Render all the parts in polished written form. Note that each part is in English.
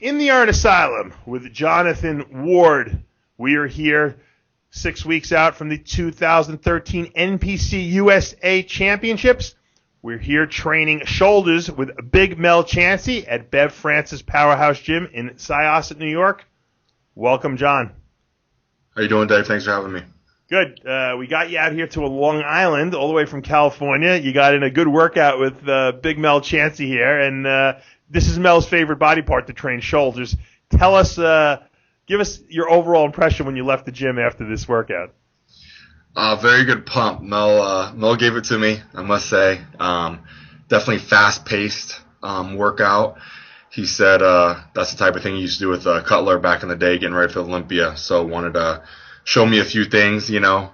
In the Art Asylum with Jonathan Ward. We are here 6 weeks out from the 2013 NPC USA Championships. We're here training shoulders with Big Mel Chancey at Bev Francis Powerhouse Gym in Syosset, New York. Welcome, John. How you doing, Dave? Thanks for having me. Good. We got you out here to Long Island, all the way from California. You got in a good workout with Big Mel Chancey here, and this is Mel's favorite body part to train, shoulders. Tell us, give us your overall impression when you left the gym after this workout. Very good pump. Mel gave it to me, I must say. Definitely fast-paced workout. He said that's the type of thing he used to do with Cutler back in the day, getting ready for Olympia. So wanted to show me a few things, and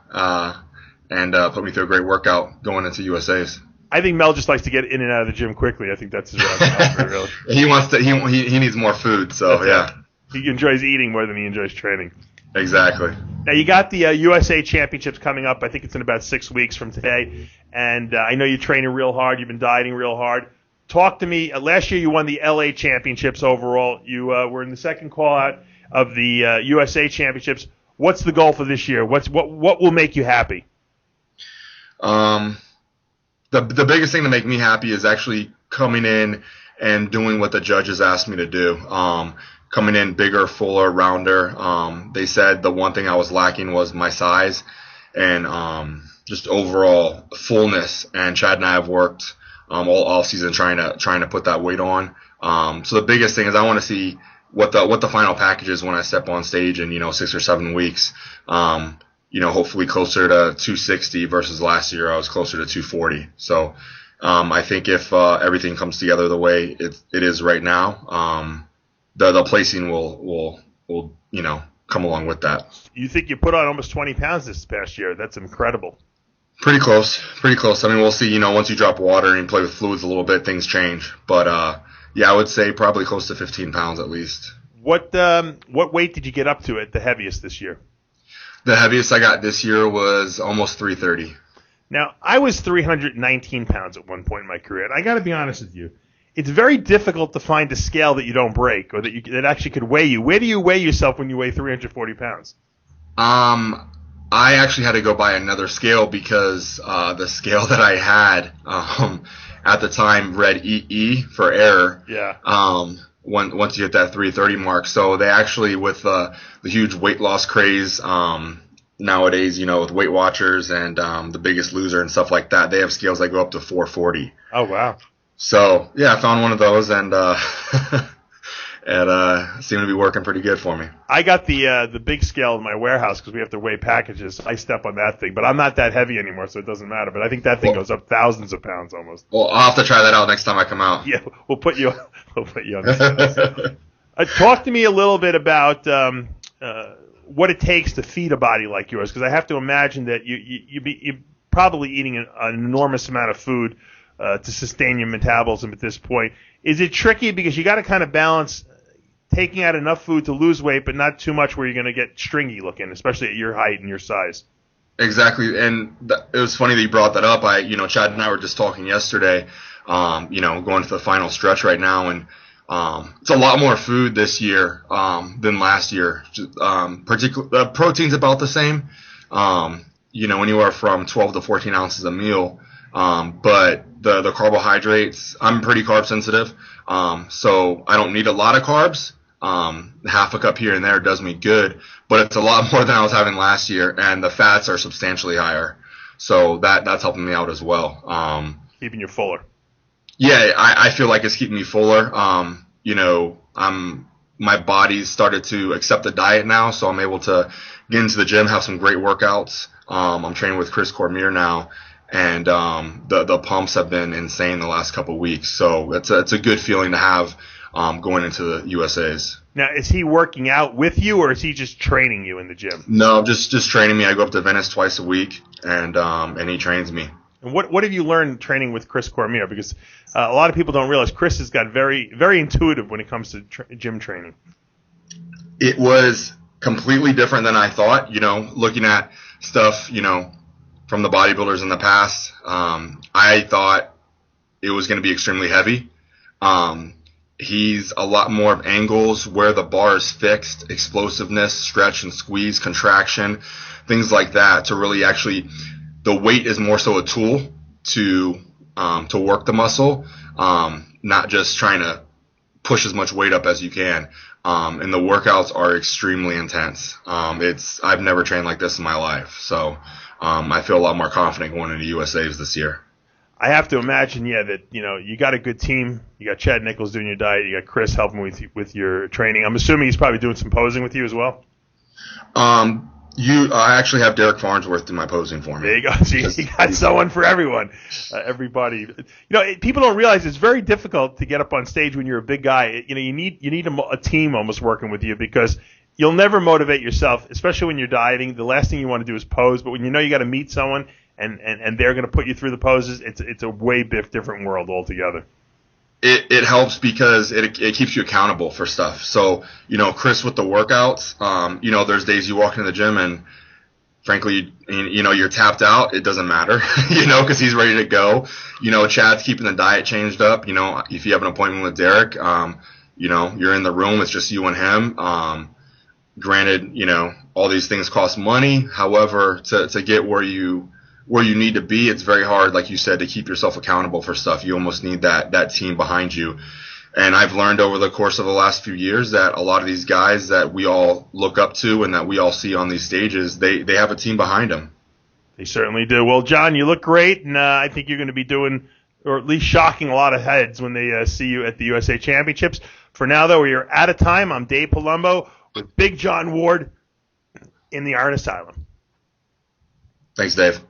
put me through a great workout going into USA's. I think Mel just likes to get in and out of the gym quickly. I think that's his rationale, really. He wants to. He needs more food. So yeah. He enjoys eating more than he enjoys training. Exactly. Now you got the USA Championships coming up. I think it's in about 6 weeks from today, and I know you're training real hard. You've been dieting real hard. Talk to me. Last year you won the LA Championships overall. You were in the second call out of the USA Championships. What's the goal for this year? What will make you happy? The biggest thing to make me happy is actually coming in and doing what the judges asked me to do. Coming in bigger, fuller, rounder. They said the one thing I was lacking was my size and just overall fullness. And Chad and I have worked all off season trying to put that weight on. So the biggest thing is I want to see what the final package is when I step on stage in 6 or 7 weeks. Hopefully closer to 260 versus last year I was closer to 240. So I think if everything comes together the way it is right now, the placing will come along with that. You think you put on almost 20 pounds this past year? That's incredible. Pretty close. I mean, we'll see. Once you drop water and play with fluids a little bit, things change. But yeah, I would say probably close to 15 pounds at least. What weight did you get up to at the heaviest this year? The heaviest I got this year was almost 330. Now, I was 319 pounds at one point in my career, and I got to be honest with you. It's very difficult to find a scale that you don't break or that actually could weigh you. Where do you weigh yourself when you weigh 340 pounds? I actually had to go buy another scale because the scale that I had at the time read EE for error. Yeah. Once you hit that 330 mark. So they actually, with the huge weight loss craze nowadays, with Weight Watchers and The Biggest Loser and stuff like that, they have scales that go up to 440. Oh, wow. So, yeah, I found one of those, and it seemed to be working pretty good for me. I got the big scale in my warehouse because we have to weigh packages. I step on that thing, but I'm not that heavy anymore, so it doesn't matter. But I think that thing goes up thousands of pounds almost. Well, I'll have to try that out next time I come out. Yeah, we'll put you on the talk to me a little bit about what it takes to feed a body like yours, because I have to imagine that you're probably eating an enormous amount of food to sustain your metabolism at this point. Is it tricky because you got to kind of balance taking out enough food to lose weight, but not too much where you're going to get stringy looking, especially at your height and your size? Exactly, and it was funny that you brought that up. Chad and I were just talking yesterday, going to the final stretch right now, and it's a lot more food this year than last year. The protein's about the same, anywhere from 12 to 14 ounces a meal, but the carbohydrates, I'm pretty carb sensitive, so I don't need a lot of carbs. Half a cup here and there does me good, but it's a lot more than I was having last year, and the fats are substantially higher. So that's helping me out as well. Keeping you fuller. Yeah, I feel like it's keeping me fuller. My body's started to accept the diet now, so I'm able to get into the gym, have some great workouts. I'm training with Chris Cormier now, and the pumps have been insane the last couple of weeks. So it's a good feeling to have going into the USA's. Now, is he working out with you, or is he just training you in the gym? No, just training me. I go up to Venice twice a week, and he trains me. And what have you learned training with Chris Cormier? Because a lot of people don't realize Chris has got very, very intuitive when it comes to gym training. It was completely different than I thought. Looking at stuff, from the bodybuilders in the past, I thought it was going to be extremely heavy. He's a lot more of angles, where the bar is fixed, explosiveness, stretch and squeeze, contraction, things like that, to really actually, the weight is more so a tool to work the muscle, not just trying to push as much weight up as you can. And the workouts are extremely intense. I've never trained like this in my life. So, I feel a lot more confident going into USAs this year. I have to imagine, that, you got a good team. You got Chad Nichols doing your diet. You got Chris helping with your training. I'm assuming he's probably doing some posing with you as well. I actually have Derek Farnsworth do my posing for me. There you go. So you got someone for everyone. Everybody. People don't realize it's very difficult to get up on stage when you're a big guy. You need a team almost working with you, because you'll never motivate yourself, especially when you're dieting. The last thing you want to do is pose, but when you got to meet someone and they're going to put you through the poses, it's a way different world altogether. It helps because it keeps you accountable for stuff. So, Chris with the workouts, there's days you walk into the gym and frankly, you're tapped out. It doesn't matter, because he's ready to go. Chad's keeping the diet changed up. If you have an appointment with Derek, you're in the room. It's just you and him. Granted, all these things cost money. However, to get where you need to be, it's very hard, like you said, to keep yourself accountable for stuff. You almost need that team behind you. And I've learned over the course of the last few years that a lot of these guys that we all look up to and that we all see on these stages, they have a team behind them. They certainly do. Well, John, you look great, and I think you're going to be doing, or at least shocking a lot of heads when they see you at the USA Championships. For now, though, we are out of time. I'm Dave Palumbo with Big John Ward in the Iron Asylum. Thanks, Dave.